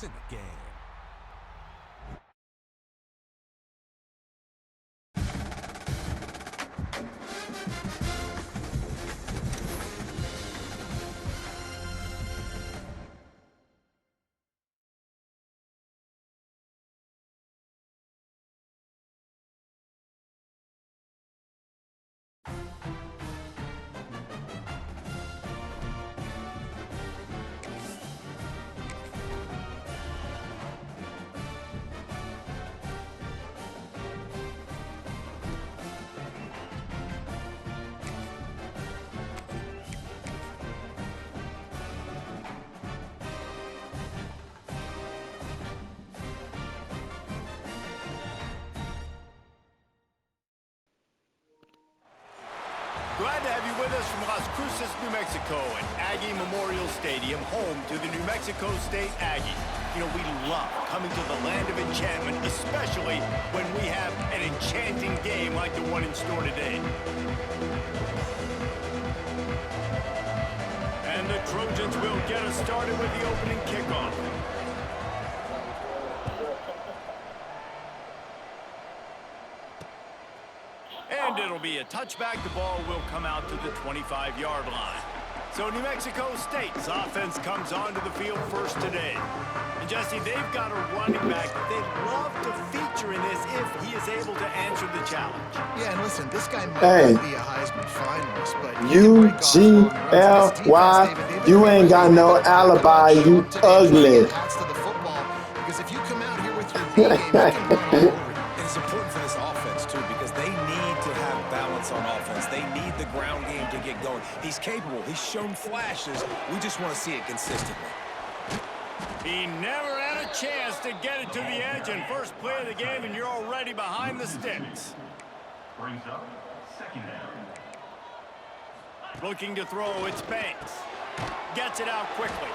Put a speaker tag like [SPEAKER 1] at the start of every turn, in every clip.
[SPEAKER 1] to the game.
[SPEAKER 2] Glad to have you with us from Las Cruces, New Mexico, and Aggie Memorial Stadium, home to the New Mexico State Aggies. You know, we love coming to the land of enchantment, especially when we have an enchanting game like the one in store today. And the Trojans will get us started with the opening kickoff. And it'll be a touchback. The ball will come out to the 25-yard line. So New Mexico State's offense comes onto the field first today. And Jesse, they've got a running back that they'd love to feature in this if he is able to answer the challenge.
[SPEAKER 3] Yeah, and listen, this guy might not be a Heisman finalist, but
[SPEAKER 4] UGFY, you ain't got no alibi, you ugly.
[SPEAKER 3] Because if you come out here with your B game, you can run all over.
[SPEAKER 1] It's important for this offense, too, because they need to have balance on offense. They need the ground game to get going. He's capable. He's shown flashes. We just want to see it consistently.
[SPEAKER 2] He never had a chance to get it to the edge, and first play of the game, and you're already behind the sticks.
[SPEAKER 5] Brings up second down.
[SPEAKER 2] Looking to throw, it's Banks. Gets it out quickly.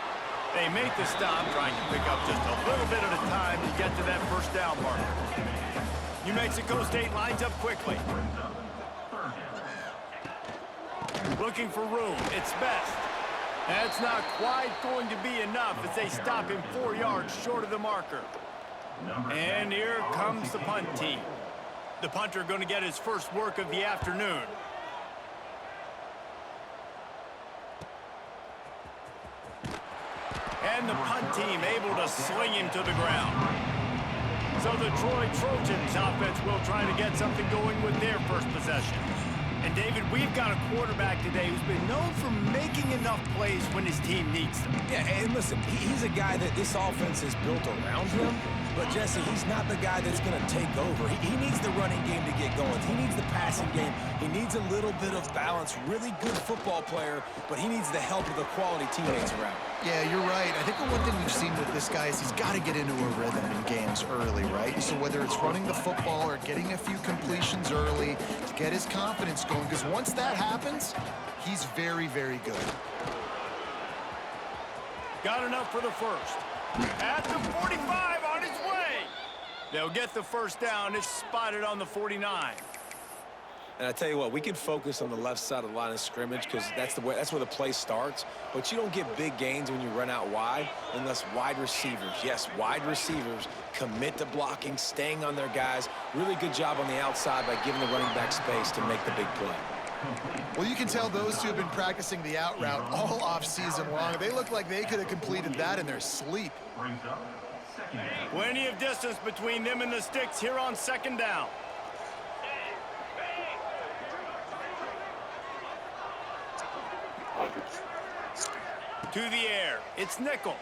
[SPEAKER 2] They make the stop, trying to pick up just a little bit at a time to get to that first down marker. New Mexico State lines up quickly. Looking for room. It's Best. That's not quite going to be enough as they stop him 4 yards short of the marker. And here comes the punt team. The punter going to get his first work of the afternoon. And the punt team able to sling him to the ground. So the Troy Trojans offense will try to get something going with their first possession. And David, we've got a quarterback today who's been known for making enough plays when his team needs them.
[SPEAKER 1] Yeah, and listen, he's a guy that this offense is built around him. But, Jesse, he's not the guy that's going to take over. He needs the running game to get going. He needs the passing game. He needs a little bit of balance. Really good football player, but he needs the help of the quality teammates around him.
[SPEAKER 3] Yeah, you're right. I think the one thing we've seen with this guy is he's got to get into a rhythm in games early, right? So whether it's running the football or getting a few completions early to get his confidence going, because once that happens, he's very, very good.
[SPEAKER 2] Got enough for the first. At the 45, on his way. They'll get the first down. It's spotted on the 49.
[SPEAKER 1] And I tell you what, we can focus on the left side of the line of scrimmage because that's where the play starts. But you don't get big gains when you run out wide unless wide receivers, yes, wide receivers, commit to blocking, staying on their guys. Really good job on the outside by giving the running back space to make the big play.
[SPEAKER 3] Well, you can tell those two have been practicing the out route all off-season long. They look like they could have completed that in their sleep.
[SPEAKER 5] Brings up second down.
[SPEAKER 2] Plenty of distance between them and the sticks here on second down. To the air. It's Nickel.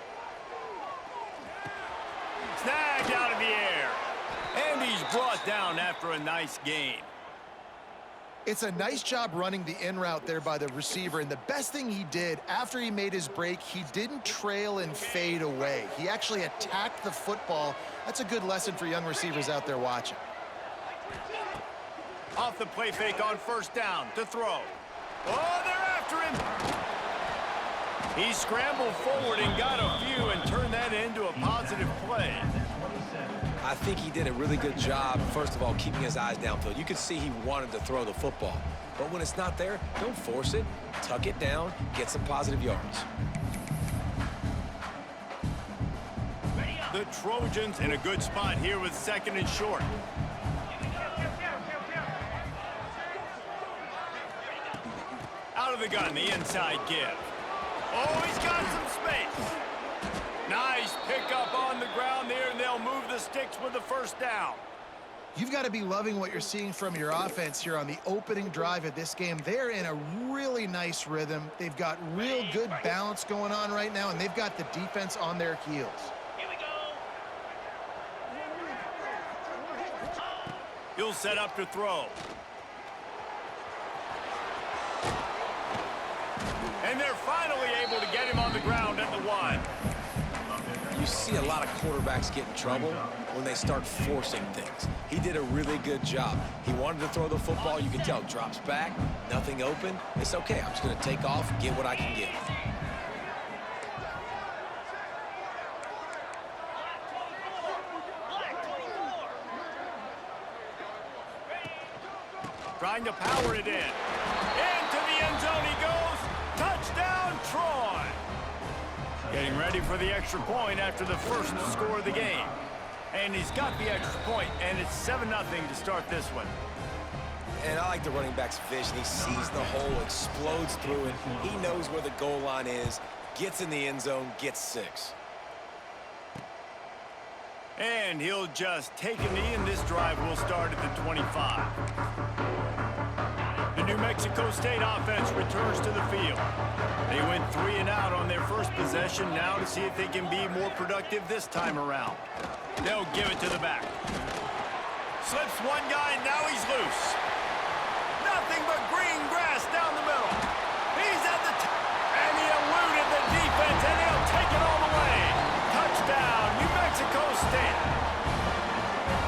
[SPEAKER 2] Snagged out of the air. And he's brought down after a nice gain.
[SPEAKER 3] It's a nice job running the in route there by the receiver, and the best thing he did after he made his break, he didn't trail and fade away. He actually attacked the football. That's a good lesson for young receivers out there watching.
[SPEAKER 2] Off the play fake on first down to throw. Oh, they're after him. He scrambled forward and got a few and turned that into a positive play.
[SPEAKER 1] I think he did a really good job, first of all, keeping his eyes downfield. You could see he wanted to throw the football. But when it's not there, don't force it. Tuck it down, get some positive yards.
[SPEAKER 2] The Trojans in a good spot here with 2nd and short. Out of the gun, the inside give. Oh, he's got some space. Nice pickup on the ground there, and they'll move the sticks with the 1st down.
[SPEAKER 3] You've got to be loving what you're seeing from your offense here on the opening drive of this game. They're in a really nice rhythm. They've got real good balance going on right now, and they've got the defense on their heels.
[SPEAKER 2] Here we go. He'll set up to throw. And they're finally able to get him on the ground at the 1.
[SPEAKER 1] You see a lot of quarterbacks get in trouble when they start forcing things. He did a really good job. He wanted to throw the football. You can tell, drops back, nothing open. It's okay. I'm just going to take off, get what I can get.
[SPEAKER 2] Trying to power it in. Into the end zone he goes. Touchdown, Troy. Getting ready for the extra point after the first score of the game. And he's got the extra point, and it's 7-0 to start this one.
[SPEAKER 1] And I like the running back's vision. He sees the hole, explodes through it. He knows where the goal line is, gets in the end zone, gets 6.
[SPEAKER 2] And he'll just take a knee, and this drive will start at the 25. The New Mexico State offense returns to the field. They went 3 and out on their first possession, now to see if they can be more productive this time around. They'll give it to the back. Slips one guy, now he's loose. Nothing but green grass down the middle. He's at the and he eluded the defense, and he'll take it all the way. Touchdown, New Mexico State.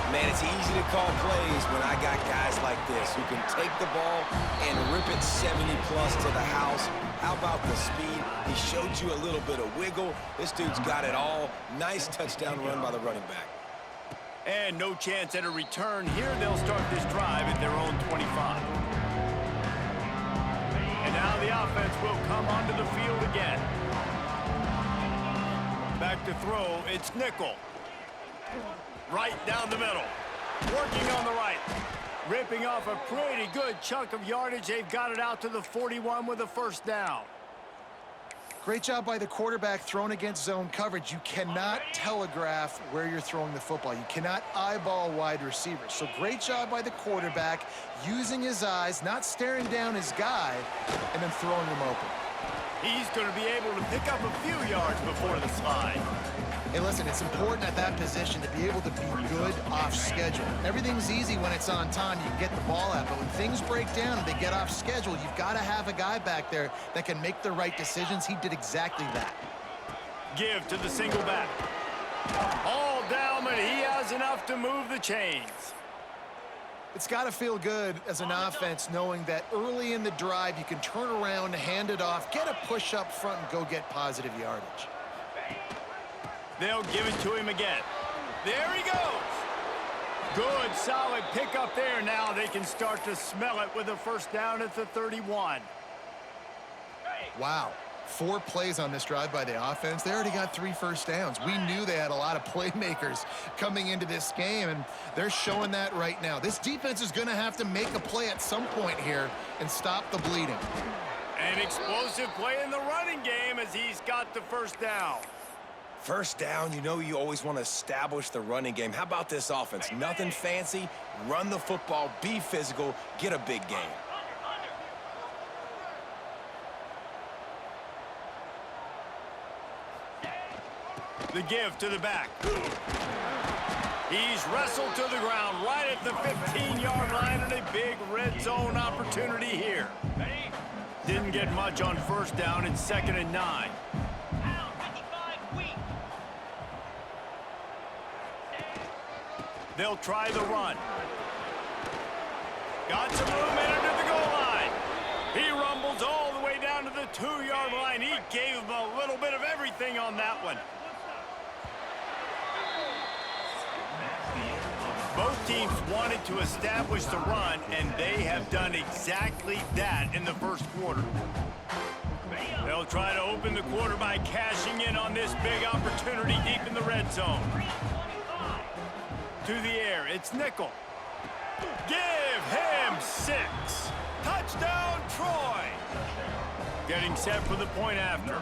[SPEAKER 1] Man, it's easy to call plays when I got guys like this who can take the ball and rip it 70-plus to the house. How about the speed? He showed you a little bit of wiggle. This dude's got it all. Nice touchdown run by the running back.
[SPEAKER 2] And no chance at a return here. They'll start this drive at their own 25. And now the offense will come onto the field again. Back to throw, it's nickel. Right down the middle. Working on the right. Ripping off a pretty good chunk of yardage. They've got it out to the 41 with a 1st down.
[SPEAKER 3] Great job by the quarterback thrown against zone coverage. You cannot telegraph where you're throwing the football. You cannot eyeball wide receivers. So great job by the quarterback using his eyes, not staring down his guy, and then throwing him open.
[SPEAKER 2] He's going to be able to pick up a few yards before the slide.
[SPEAKER 3] Hey, listen, it's important at that position to be able to be good off schedule. Everything's easy when it's on time. You can get the ball out, but when things break down and they get off schedule, you've got to have a guy back there that can make the right decisions. He did exactly that.
[SPEAKER 2] Give to the single back. All down, but he has enough to move the chains.
[SPEAKER 3] It's got to feel good as an offense knowing that early in the drive you can turn around, hand it off, get a push up front, and go get positive yardage.
[SPEAKER 2] They'll give it to him again. There he goes. Good, solid pickup there. Now they can start to smell it with a 1st down at the 31.
[SPEAKER 3] Wow. 4 plays on this drive by the offense. They already got 3 first downs. We knew they had a lot of playmakers coming into this game, and they're showing that right now. This defense is going to have to make a play at some point here and stop the bleeding.
[SPEAKER 2] An explosive play in the running game as he's got the 1st down.
[SPEAKER 1] First down, you know you always want to establish the running game. How about this offense? Nothing fancy. Run the football, be physical, get a big gain.
[SPEAKER 2] The give to the back. He's wrestled to the ground right at the 15-yard line, and a big red zone opportunity here. Didn't get much on 1st down. It's 2nd and 9. They'll try the run. Got some room in under the goal line. He rumbles all the way down to the 2-yard line. He gave him a little bit of everything on that one. Both teams wanted to establish the run, and they have done exactly that in the 1st quarter. They'll try to open the quarter by cashing in on this big opportunity deep in the red zone. To the air, it's Nickel. Give him 6. Touchdown, Troy. Getting set for the point after.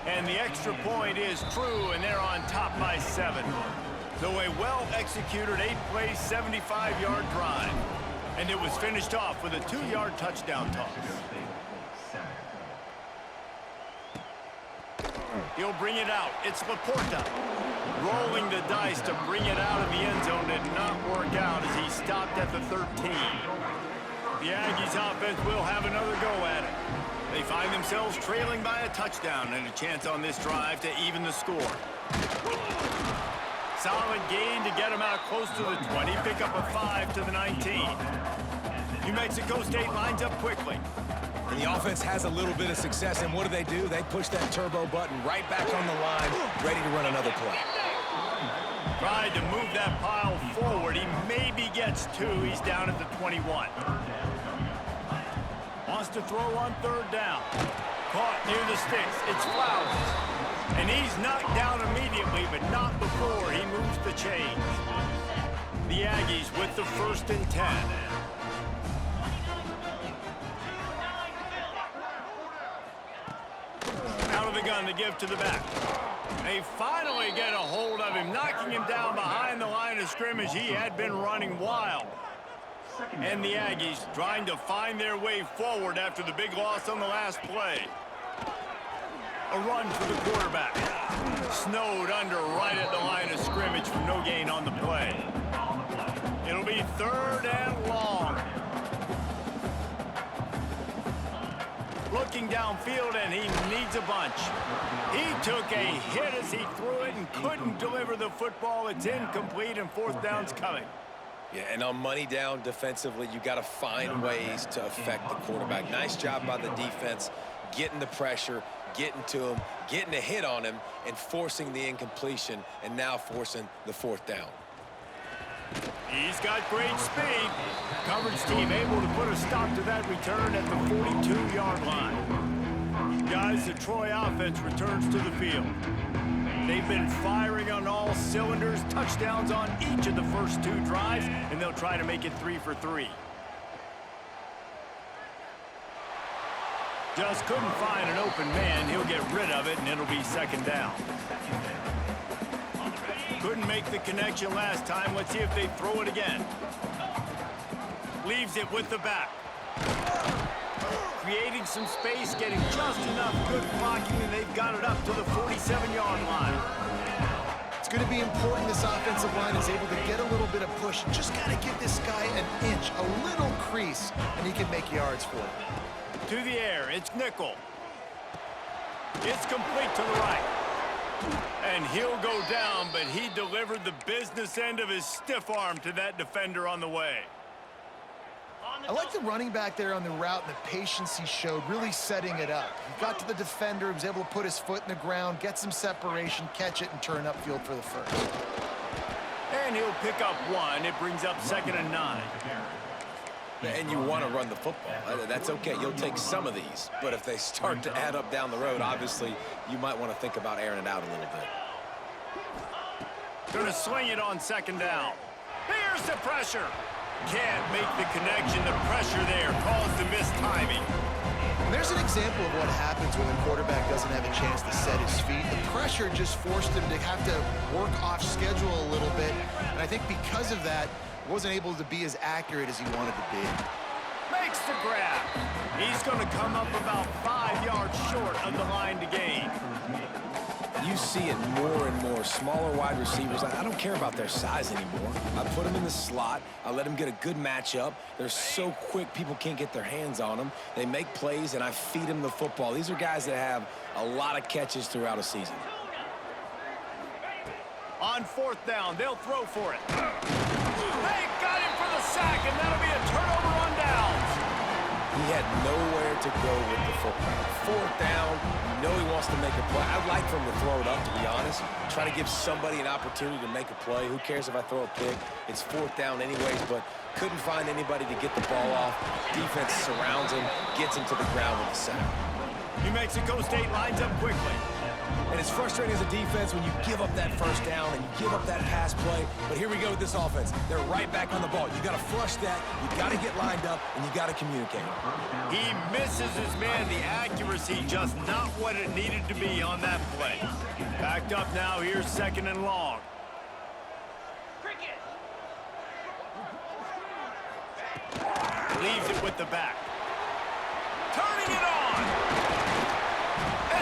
[SPEAKER 2] And the extra point is true, and they're on top by 7. So a well-executed 8-play, 75-yard drive. And it was finished off with a 2-yard touchdown toss. He'll bring it out. It's Laporta. Rolling the dice to bring it out of the end zone did not work out as he stopped at the 13. The Aggies offense will have another go at it. They find themselves trailing by a touchdown and a chance on this drive to even the score. Solid gain to get them out close to the 20. Pick up a 5 to the 19. New Mexico State lines up quickly.
[SPEAKER 1] And the offense has a little bit of success, and what do? They push that turbo button right back on the line, ready to run another play.
[SPEAKER 2] Tried to move that pile forward. He maybe gets 2. He's down at the 21. Wants to throw on 3rd down. Caught near the sticks. It's Flowers. And he's knocked down immediately, but not before he moves the chains. The Aggies with the 1st and 10. Out of the gun to give to the back. They finally get a hold of him, knocking him down behind the line of scrimmage. He had been running wild. And the Aggies trying to find their way forward after the big loss on the last play. A run for the quarterback. Snowed under right at the line of scrimmage for no gain on the play. It'll be 3rd and long. Looking downfield, and he needs a bunch. He took a hit as he threw it and couldn't deliver the football. It's incomplete, and 4th down's coming.
[SPEAKER 1] Yeah, and on money down defensively, you got to find ways to affect the quarterback. Nice job by the defense, getting the pressure, getting to him, getting a hit on him, and forcing the incompletion, and now forcing the 4th down.
[SPEAKER 2] He's got great speed. Coverage team able to put a stop to that return at the 42-yard line. Guys, the Troy offense returns to the field. They've been firing on all cylinders, touchdowns on each of the first 2 drives, and they'll try to make it 3 for 3. Just couldn't find an open man. He'll get rid of it, and it'll be 2nd down. Couldn't make the connection last time. Let's see if they throw it again. Leaves it with the back. Creating some space, getting just enough good blocking, and they've got it up to the 47-yard line.
[SPEAKER 3] It's going to be important this offensive line is able to get a little bit of push. Just got to give this guy an inch, a little crease, and he can make yards for it.
[SPEAKER 2] To the air, it's Nickel. It's complete to the right. And he'll go down, but he delivered the business end of his stiff arm to that defender on the way.
[SPEAKER 3] I like the running back there on the route and the patience he showed, really setting it up. He got to the defender, he was able to put his foot in the ground, get some separation, catch it, and turn upfield for the 1st.
[SPEAKER 2] And he'll pick up 1. It brings up 2nd and 9.
[SPEAKER 1] And you want to run the football. That's okay. You'll take some of these. But if they start to add up down the road, obviously, you might want to think about airing it out a little bit.
[SPEAKER 2] Going to swing it on 2nd down. Here's the pressure. Can't make the connection. The pressure there caused the missed timing.
[SPEAKER 3] And there's an example of what happens when the quarterback doesn't have a chance to set his feet. The pressure just forced him to have to work off schedule a little bit. And I think because of that, wasn't able to be as accurate as he wanted to be.
[SPEAKER 2] Makes the grab. He's going to come up about 5 yards short of the line to gain.
[SPEAKER 1] You see it more and more. Smaller wide receivers, I don't care about their size anymore. I put them in the slot. I let them get a good matchup. They're so quick, people can't get their hands on them. They make plays, and I feed them the football. These are guys that have a lot of catches throughout a season.
[SPEAKER 2] On 4th down, they'll throw for it. They got him for the sack, and that'll be a turnover on downs.
[SPEAKER 1] he had nowhere to go with the football. Fourth down, you know he wants to make a play. I'd like for him to throw it up, to be honest. Try to give somebody an opportunity to make a play. Who cares if I throw a pick? It's fourth down anyways, but couldn't find anybody to get the ball off. Defense surrounds him, gets him to the ground with a sack.
[SPEAKER 2] New Mexico State lines up quickly.
[SPEAKER 1] And it's frustrating as a defense when you give up that first down and you give up that pass play. But here we go with this offense. They're right back on the ball. You got to flush that. You got to get lined up, and you got to communicate.
[SPEAKER 2] He misses his man. The accuracy just not what it needed to be on that play. Backed up now. Here's second and long. Leaves it with the back. Turning it on.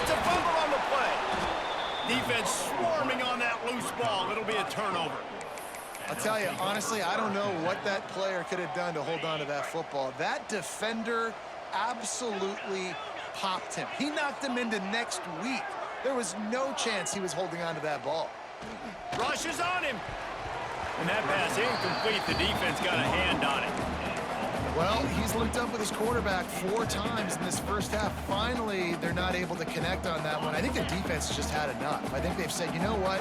[SPEAKER 2] It's a fumble on the play. Defense swarming on that loose ball. It'll be a turnover.
[SPEAKER 3] I'll tell you, honestly, I don't know what that player could have done to hold on to that football. That defender absolutely popped him. He knocked him into next week. There was no chance he was holding on to that ball.
[SPEAKER 2] Rushes on him. And that pass incomplete. The defense got a hand on it.
[SPEAKER 3] Well, he's linked up with his quarterback 4 times in this first half. Finally, they're not able to connect on that one. I think the defense just had enough. I think they've said, you know what?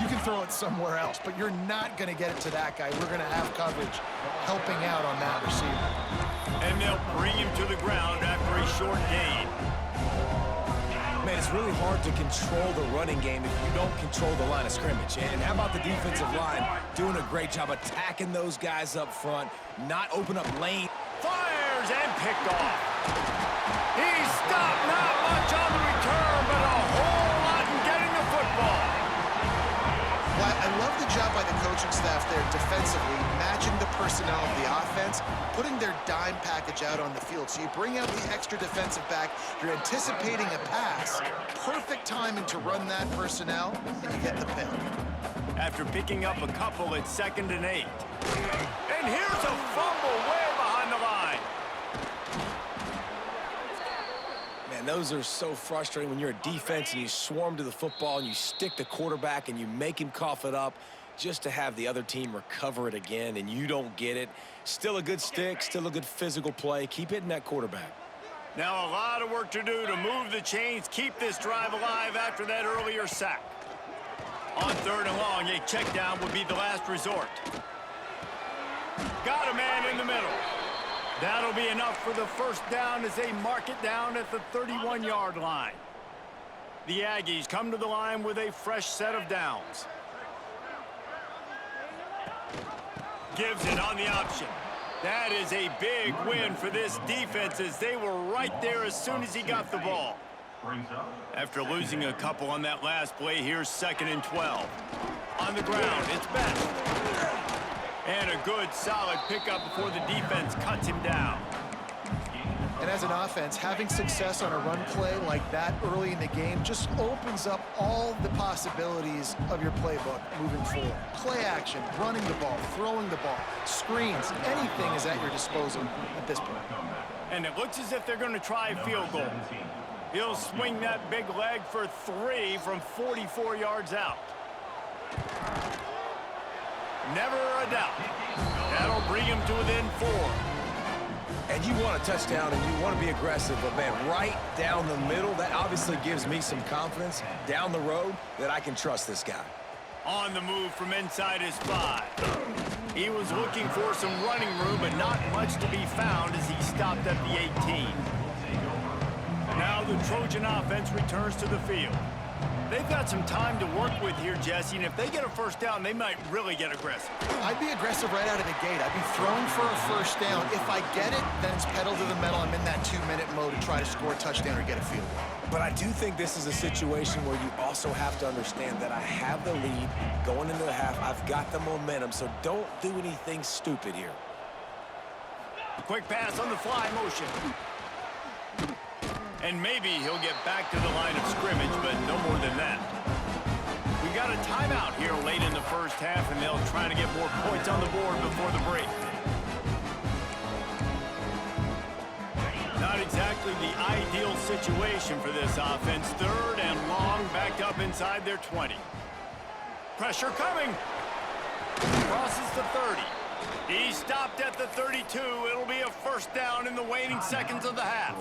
[SPEAKER 3] You can throw it somewhere else, but you're not going to get it to that guy. We're going to have coverage helping out on that receiver.
[SPEAKER 2] And they'll bring him to the ground after a short gain.
[SPEAKER 1] Man, it's really hard to control the running game if you don't control the line of scrimmage. And how about the defensive line doing a great job attacking those guys up front, not open up lane.
[SPEAKER 2] Fires and picked off. He stopped, not much on the return, but a whole lot in getting the football.
[SPEAKER 3] Well, I love the job by the coaching staff there defensively, matching the personnel of the offense, putting their dime package out on the field. So you bring out the extra defensive back, you're anticipating a pass, perfect timing to run that personnel, and you get the pick.
[SPEAKER 2] After picking up a couple, it's 2nd and 8. And here's a fumble way behind the line.
[SPEAKER 1] Man, those are so frustrating when you're a defense and you swarm to the football and you stick the quarterback and you make him cough it up just to have the other team recover it again and you don't get it. Still a good stick, still a good physical play. Keep hitting that quarterback.
[SPEAKER 2] Now a lot of work to do to move the chains, keep this drive alive after that earlier sack. On 3rd and long, a check down would be the last resort. Got a man in the middle. That'll be enough for the first down as they mark it down at the 31-yard line. The Aggies come to the line with a fresh set of downs. Gives it on the option. That is a big win for this defense as they were right there as soon as he got the ball. After losing a couple on that last play, here's 2nd and 12. On the ground, it's Best. And a good, solid pickup before the defense cuts him down.
[SPEAKER 3] And as an offense, having success on a run play like that early in the game just opens up all the possibilities of your playbook moving forward. Play action, running the ball, throwing the ball, screens, anything is at your disposal at this point.
[SPEAKER 2] And it looks as if they're going to try a field goal. He'll swing that big leg for 3 from 44 yards out. Never a doubt. That'll bring him to within 4.
[SPEAKER 1] And you want a touchdown and you want to be aggressive, but man, right down the middle, that obviously gives me some confidence down the road that I can trust this guy.
[SPEAKER 2] On the move from inside his 5. He was looking for some running room, but not much to be found as he stopped at the 18. Now the Trojan offense returns to the field. They've got some time to work with here, Jesse, and if they get a first down, they might really get aggressive.
[SPEAKER 3] I'd be aggressive right out of the gate. I'd be throwing for a first down. If I get it, then it's pedal to the metal. I'm in that 2-minute mode to try to score a touchdown or get a field goal.
[SPEAKER 1] But I do think this is a situation where you also have to understand that I have the lead going into the half. I've got the momentum, so don't do anything stupid here.
[SPEAKER 2] Quick pass on the fly motion. And maybe he'll get back to the line of scrimmage, but no more than that. We got a timeout here late in the first half, and they'll try to get more points on the board before the break. Not exactly the ideal situation for this offense. 3rd and long, backed up inside their 20. Pressure coming. Crosses the 30. He stopped at the 32. It'll be a first down in the waning seconds of the half.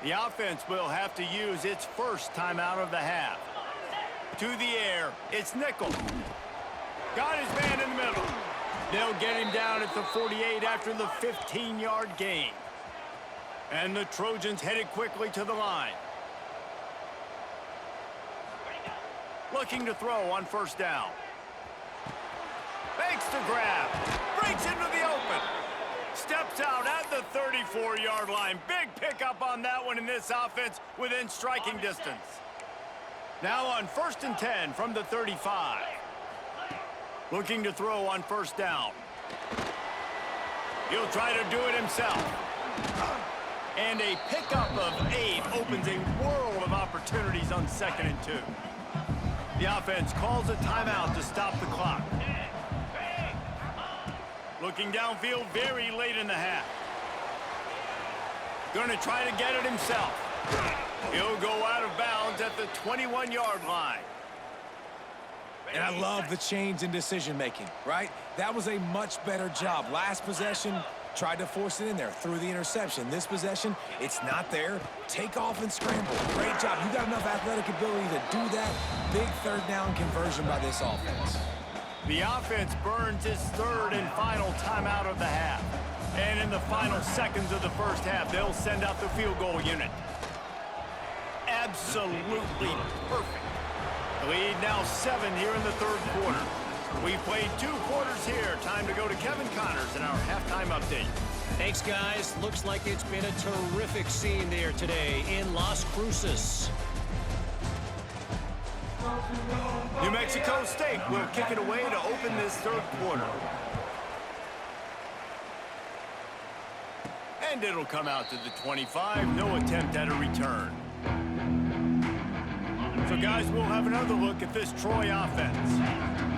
[SPEAKER 2] The offense will have to use its first timeout of the half. To the air, it's Nickel. Got his man in the middle. They'll get him down at the 48 after the 15-yard gain. And the Trojans headed quickly to the line. Looking to throw on first down. Fakes the grab. Breaks into the open. Steps out at the 34-yard line. Big pickup on that one in this offense within striking distance. Now on 1st and 10 from the 35. Looking to throw on first down. He'll try to do it himself. And a pickup of 8 opens a world of opportunities on 2nd and 2. The offense calls a timeout to stop the clock. Looking downfield very late in the half. Going to try to get it himself. He'll go out of bounds at the 21-yard line.
[SPEAKER 1] And I love the change in decision-making, right? That was a much better job. Last possession, tried to force it in there, threw the interception. This possession, it's not there. Take off and scramble. Great job. You got enough athletic ability to do that. Big third down conversion by this offense.
[SPEAKER 2] The offense burns its third and final timeout of the half. And in the final seconds of the first half, they'll send out the field goal unit. Absolutely perfect. The lead now 7 here in the third quarter. We've played 2 quarters here. Time to go to Kevin Connors in our halftime update.
[SPEAKER 6] Thanks, guys. Looks like it's been a terrific scene there today in Las Cruces.
[SPEAKER 2] New Mexico State will kick it away to open this third quarter. And it'll come out to the 25. No attempt at a return. So, guys, we'll have another look at this Troy offense.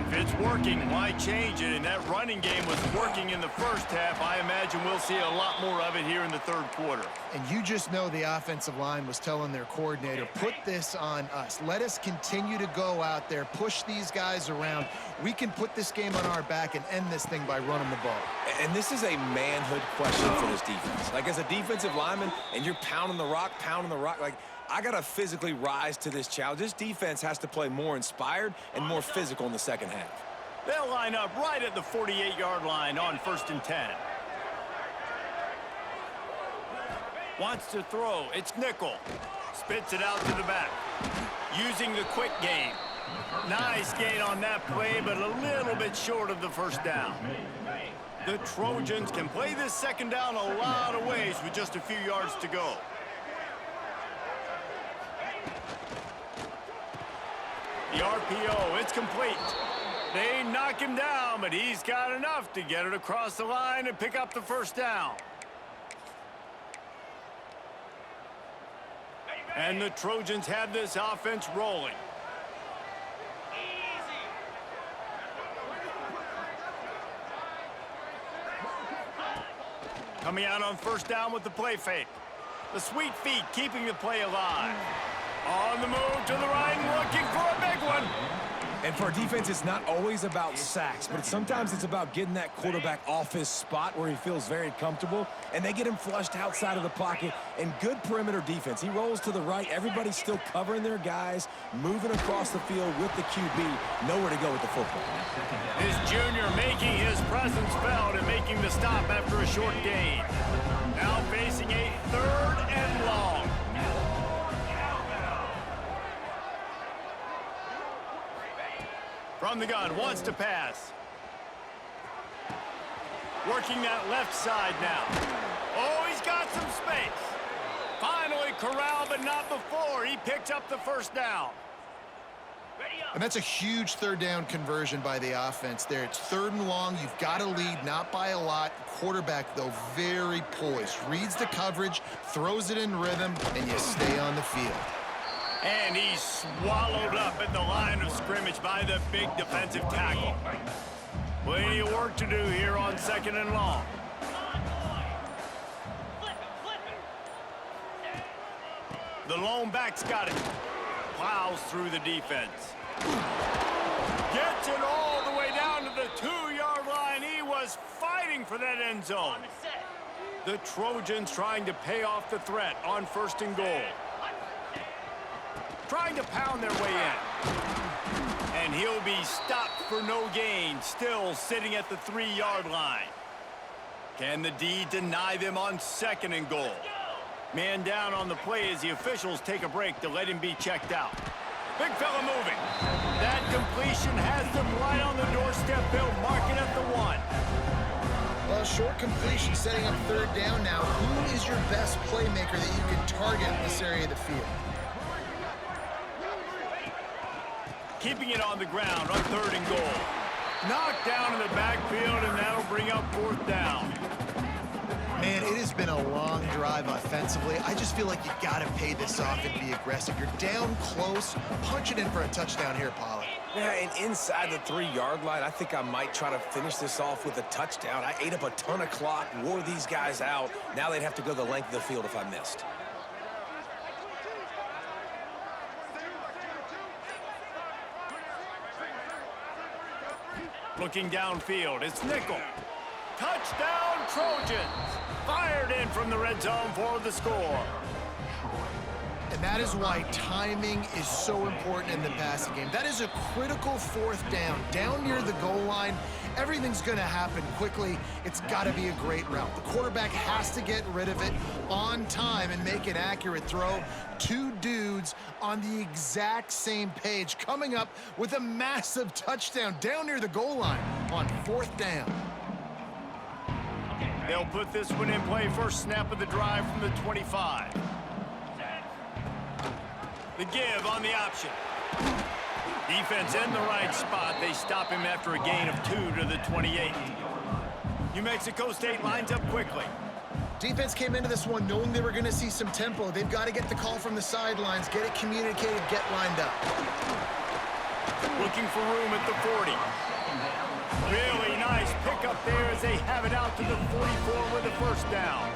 [SPEAKER 2] If it's working, why change it? And that running game was working in the first half. I imagine we'll see a lot more of it here in the third quarter.
[SPEAKER 3] And you just know the offensive line was telling their coordinator, put this on us. Let us continue to go out there, push these guys around. We can put this game on our back and end this thing by running the ball.
[SPEAKER 1] And this is a manhood question for this defense. Like, as a defensive lineman, and you're pounding the rock, like, I got to physically rise to this challenge. This defense has to play more inspired and more physical in the second half.
[SPEAKER 2] They'll line up right at the 48-yard line on 1st and 10. Wants to throw. It's Nickel. Spits it out to the back. Using the quick game. Nice gain on that play, but a little bit short of the first down. The Trojans can play this second down a lot of ways with just a few yards to go. The RPO, it's complete. They knock him down, but he's got enough to get it across the line and pick up the first down. And the Trojans have this offense rolling. Coming out on first down with the play fake. The sweet feet keeping the play alive. On the move to the right, looking for a big one.
[SPEAKER 1] And for a defense, it's not always about sacks, but sometimes it's about getting that quarterback off his spot where he feels very comfortable, and they get him flushed outside of the pocket. And good perimeter defense. He rolls to the right. Everybody's still covering their guys, moving across the field with the QB. Nowhere to go with the football.
[SPEAKER 2] This junior making his presence felt and making the stop after a short gain. Now facing a 3rd and long. From the gun, wants to pass. Working that left side now. Oh, he's got some space. Finally corralled, but not before. He picked up the first down.
[SPEAKER 3] And that's a huge third down conversion by the offense there. It's 3rd and long. You've got to lead, not by a lot. Quarterback, though, very poised. Reads the coverage, throws it in rhythm, and you stay on the field.
[SPEAKER 2] And he's swallowed up at the line of scrimmage by the big defensive tackle. Plenty of work to do here on 2nd and long. The lone back's got it. Plows through the defense. Gets it all the way down to the 2-yard line. He was heading for that end zone. The Trojans trying to pay off the threat on 1st and goal. Trying to pound their way in. And he'll be stopped for no gain, still sitting at the 3-yard line. Can the D deny them on 2nd and goal? Man down on the play as the officials take a break to let him be checked out. Big fella moving. That completion has them right on the doorstep. They'll mark it at the 1.
[SPEAKER 3] Well, short completion setting up 3rd down now. Who is your best playmaker that you can target in this area of the field?
[SPEAKER 2] Keeping it on the ground on 3rd and goal. Knocked down in the backfield, and that'll bring up 4th down.
[SPEAKER 3] Man, it has been a long drive offensively. I just feel like you got to pay this off and be aggressive. You're down close. Punch it in for a touchdown here, Pollard.
[SPEAKER 1] Yeah, and inside the 3-yard line, I think I might try to finish this off with a touchdown. I ate up a ton of clock, wore these guys out. Now they'd have to go the length of the field if I missed.
[SPEAKER 2] Looking downfield, it's nickel. Touchdown, Trojans! Fired in from the red zone for the score.
[SPEAKER 3] And that is why timing is so important in the passing game. That is a critical 4th down. Down near the goal line, everything's going to happen quickly. It's got to be a great route. The quarterback has to get rid of it on time and make an accurate throw. 2 dudes on the exact same page, coming up with a massive touchdown down near the goal line on 4th down.
[SPEAKER 2] They'll put this one in play. First snap of the drive from the 25. The give on the option. Defense in the right spot. They stop him after a gain of 2 to the 28. New Mexico State lines up quickly.
[SPEAKER 3] Defense came into this one knowing they were going to see some tempo. They've got to get the call from the sidelines, get it communicated, get lined up.
[SPEAKER 2] Looking for room at the 40. Really nice pickup there as they have it out to the 44 with the 1st down.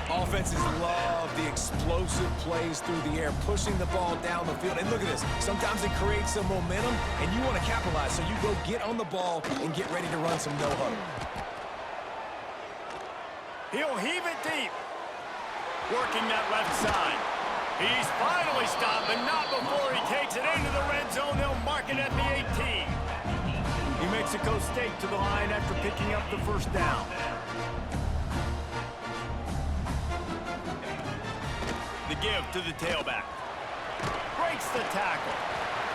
[SPEAKER 1] Offenses love the explosive plays through the air, pushing the ball down the field. And look at this. Sometimes it creates some momentum, and you want to capitalize. So you go get on the ball and get ready to run some no-huddle.
[SPEAKER 2] He'll heave it deep. Working that left side. He's finally stopped, but not before he takes it into the red zone. They'll mark it at the 18. New Mexico State to the line after picking up the 1st down. The give to the tailback. Breaks the tackle.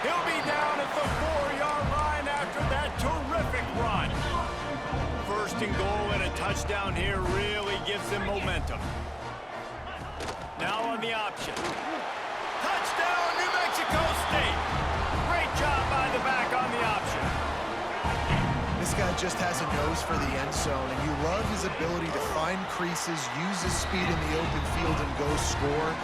[SPEAKER 2] He'll be down at the 4-yard line after that terrific run. 1st and goal and a touchdown here really gives them momentum. Now on the option. Touchdown, New Mexico State. Great job by the back on the option.
[SPEAKER 3] This guy just has a nose for the end zone, and you love his ability to find creases, use his speed in the open field, and go score.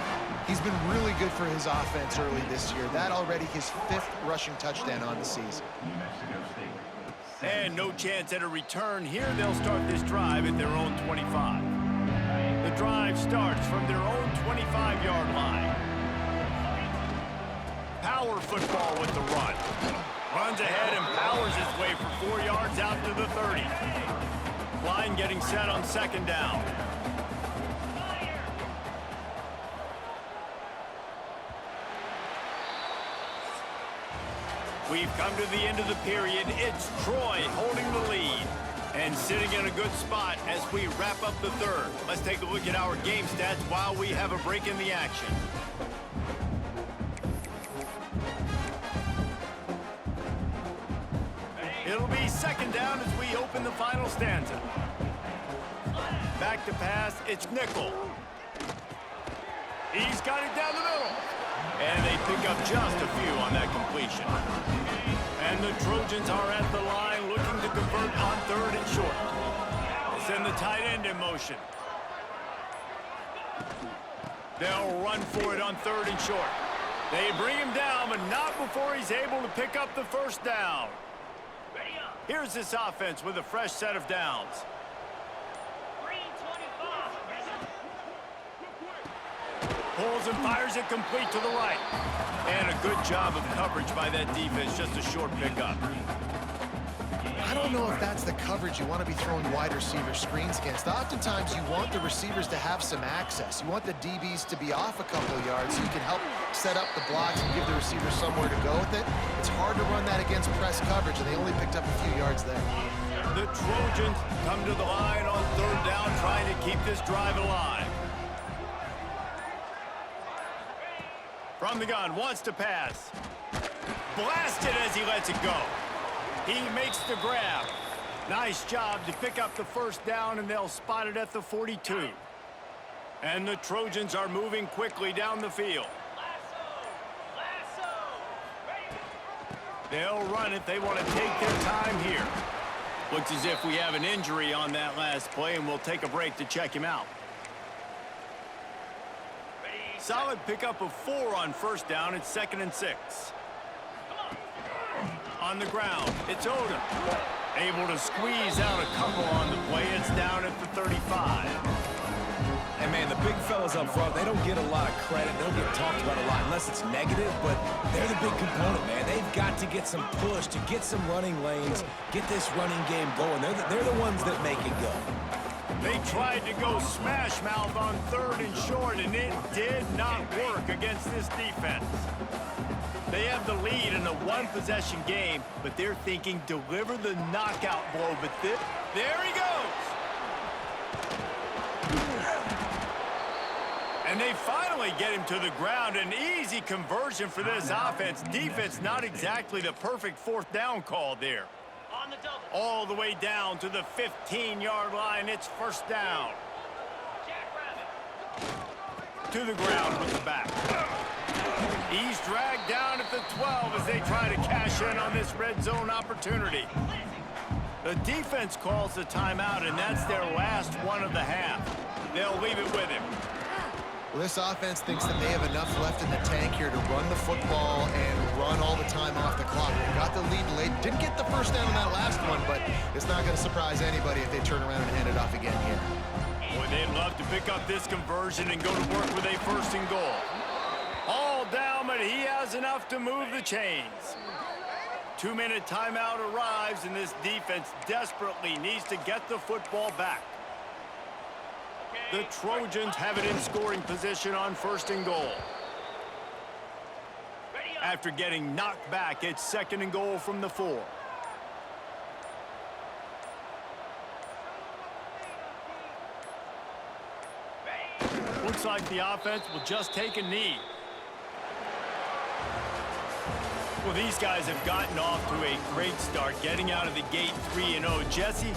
[SPEAKER 3] He's been really good for his offense early this year. That already his 5th rushing touchdown on the season.
[SPEAKER 2] And no chance at a return here. They'll start this drive at their own 25. The drive starts from their own 25-yard line. Power football with the run. Runs ahead and powers his way for 4 yards out to the 30. Line getting set on 2nd down. We've come to the end of the period. It's Troy holding the lead and sitting in a good spot as we wrap up the 3rd. Let's take a look at our game stats while we have a break in the action. It'll be 2nd down as we open the final stanza. Back to pass, it's nickel. He's got it down the middle. And they pick up just a few on that completion. And the Trojans are at the line looking to convert on 3rd and short. They send the tight end in motion. They'll run for it on 3rd and short. They bring him down, but not before he's able to pick up the 1st down. Here's this offense with a fresh set of downs. Pulls and fires it complete to the right. And a good job of coverage by that defense, just a short pickup.
[SPEAKER 3] I don't know if that's the coverage you want to be throwing wide receiver screens against. Oftentimes, you want the receivers to have some access. You want the DBs to be off a couple of yards so you can help set up the blocks and give the receiver somewhere to go with it. It's hard to run that against press coverage, and they only picked up a few yards there.
[SPEAKER 2] The Trojans come to the line on third down, trying to keep this drive alive. From the gun, wants to pass. Blasted as he lets it go. He makes the grab. Nice job to pick up the first down, and they'll spot it at the 42. And the Trojans are moving quickly down the field. They'll run it. They want to take their time here. Looks as if we have an injury on that last play, and we'll take a break to check him out. Solid pickup of 4 on first down. It's 2nd and 6. On the ground, it's Odom. Able to squeeze out a couple on the play. It's down at the 35.
[SPEAKER 1] And, man, the big fellas up front, they don't get a lot of credit. They don't get talked about a lot unless it's negative, but they're the big component, man. They've got to get some push, to get some running lanes, get this running game going. They're the ones that make it go.
[SPEAKER 2] They tried to go smash mouth on 3rd and short, and it did not work against this defense. They have the lead in a one-possession game, but they're thinking deliver the knockout blow. But there he goes. And they finally get him to the ground. An easy conversion for this offense. Defense not exactly the perfect 4th down call there.
[SPEAKER 6] On the double.
[SPEAKER 2] All the way down to the 15-yard line. It's 1st down. To the ground with the back. He's dragged down at the 12 as they try to cash in on this red zone opportunity. The defense calls the timeout, and that's their last one of the half. They'll leave it with him.
[SPEAKER 3] Well, this offense thinks that they have enough left in the tank here to run the football and run all the time off the clock. They got the lead late. Didn't get the first down on that last one, but it's not going to surprise anybody if they turn around and hand it off again here.
[SPEAKER 2] Boy, they'd love to pick up this conversion and go to work with a 1st and goal. All down, but he has enough to move the chains. 2-minute timeout arrives, and this defense desperately needs to get the football back. The Trojans have it in scoring position on 1st and goal. After getting knocked back, it's 2nd and goal from the 4. Looks like the offense will just take a knee. Well, these guys have gotten off to a great start, getting out of the gate 3-0. Jesse,